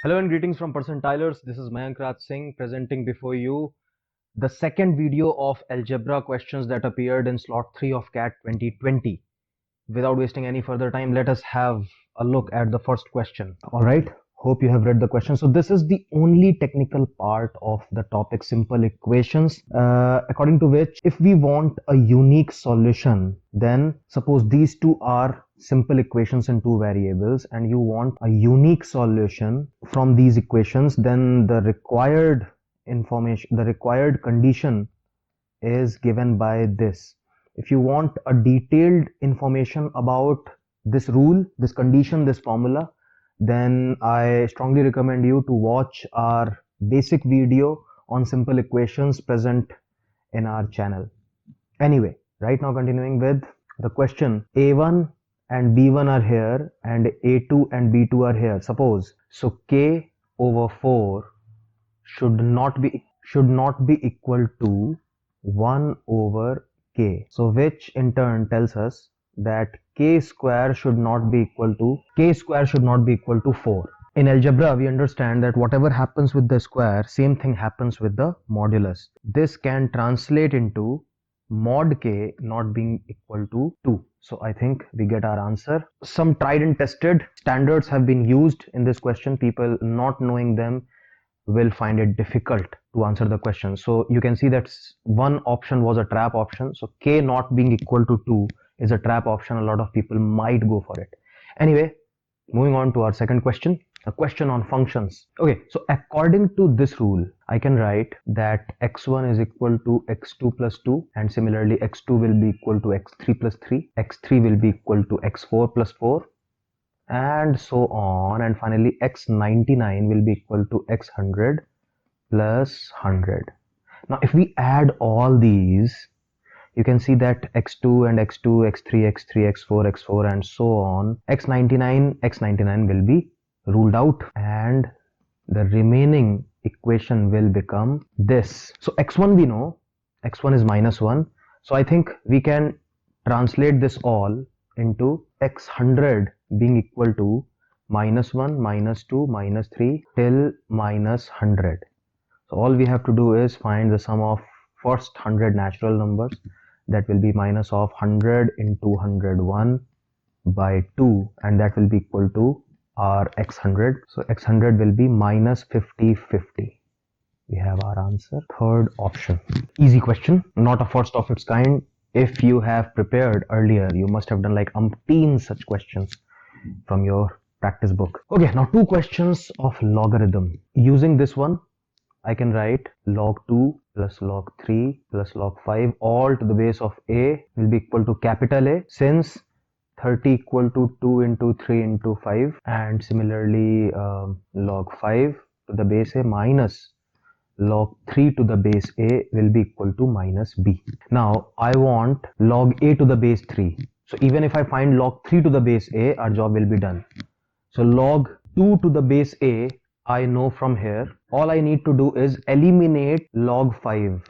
Hello and greetings from Percentilers. This is Mayank Raj Singh presenting before you the second video of algebra questions that appeared in slot 3 of CAT 2020. Without wasting any further time, let us have a look at the first question. Alright, hope you have read the question. So this is the only technical part of the topic simple equations, according to which if we want a unique solution, then suppose these two are simple equations in two variables and you want a unique solution from these equations, then the required information, the required condition is given by this. If you want a detailed information about this rule, this condition, this formula, then I strongly recommend you to watch our basic video on simple equations present in our channel. Anyway, right now continuing with the question, A1 and B1 are here and A2 and B2 are here. Suppose, so K over 4 should not be equal to 1 over K. So which in turn tells us that K square should not be equal to 4. In algebra, we understand that whatever happens with the square, same thing happens with the modulus. This can translate into mod K not being equal to 2. So I think we get our answer. Some tried and tested standards have been used in this question. People not knowing them will find it difficult to answer the question. So you can see that one option was a trap option. So K not being equal to 2 is a trap option. A lot of people might go for it. Anyway, moving on to our second question, a question on functions. Okay, so according to this rule, I can write that x1 is equal to x2 plus 2, and similarly x2 will be equal to x3 plus 3, x3 will be equal to x4 plus 4, and so on, and finally x99 will be equal to x100 plus 100. Now if we add all these, you can see that x2 and x2, x3, x3, x4, x4 and so on, x99 will be ruled out and the remaining equation will become this. So x1 we know, x1 is minus 1, so I think we can translate this all into x100 being equal to minus 1, minus 2, minus 3 till minus 100. So all we have to do is find the sum of first 100 natural numbers, that will be minus of 100 into 101 by 2, and that will be equal to our x100. So x100 will be minus 50, 50. We have our answer, third option. Easy question, not a first of its kind. If you have prepared earlier, you must have done like umpteen such questions from your practice book. Okay, now two questions of logarithm. Using this one, I can write log 2 plus log 3 plus log 5 all to the base of a will be equal to capital A, since 30 equal to 2 into 3 into 5, and similarly log 5 to the base a minus log 3 to the base a will be equal to minus b. Now I want log a to the base 3. So even if I find log 3 to the base a, our job will be done. So log 2 to the base a, I know from here. All I need to do is eliminate log 5.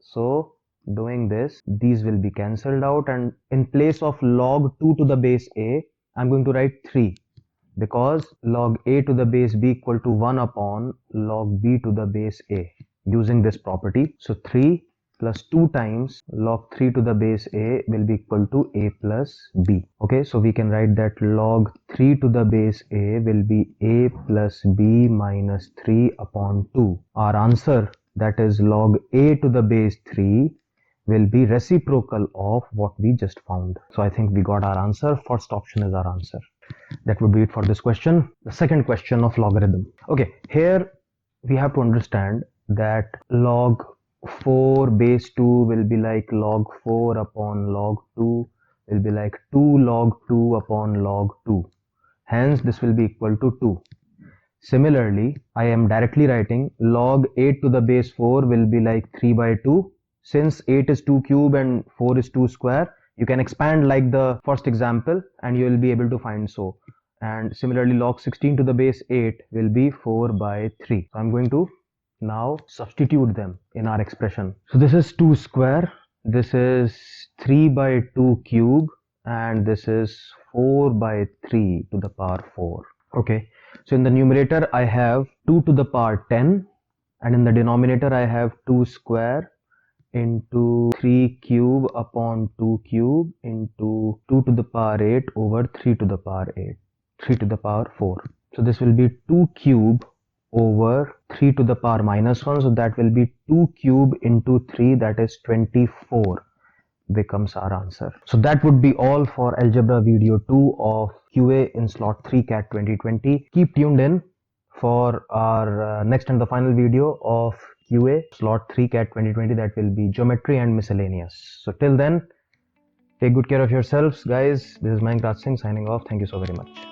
So doing this, these will be cancelled out, and in place of log 2 to the base a, I'm going to write 3, because log a to the base b equal to 1 upon log b to the base a, using this property. So 3 plus 2 times log 3 to the base a will be equal to a plus b. Okay, so we can write that log 3 to the base a will be a plus b minus 3 upon 2. Our answer, that is log a to the base 3, will be reciprocal of what we just found. So I think we got our answer. First option is our answer. That would be it for this question. The second question of logarithm. Okay, here we have to understand that log 4 base 2 will be like log 4 upon log 2 will be like 2 log 2 upon log 2. Hence this will be equal to 2. Similarly, I am directly writing log 8 to the base 4 will be like 3 by 2. Since 8 is 2 cube and 4 is 2 square, you can expand like the first example and you will be able to find so. And similarly, log 16 to the base 8 will be 4 by 3. So I'm going to now substitute them in our expression. So this is 2 square, this is 3 by 2 cube, and this is 4 by 3 to the power 4. Okay, So in the numerator I have 2 to the power 10, and in the denominator I have 2 square into 3 cube upon 2 cube into 2 to the power 8 over 3 to the power 8, 3 to the power 4. So this will be 2 cube over 3 to the power minus 1. So that will be 2 cube into 3, that is 24 becomes our answer. So that would be all for algebra video 2 of QA in slot 3 CAT 2020. Keep tuned in for our next and the final video of QA slot 3 CAT 2020, that will be geometry and miscellaneous. So till then, take good care of yourselves, guys. This is Mayank Raj Singh signing off. Thank you so very much.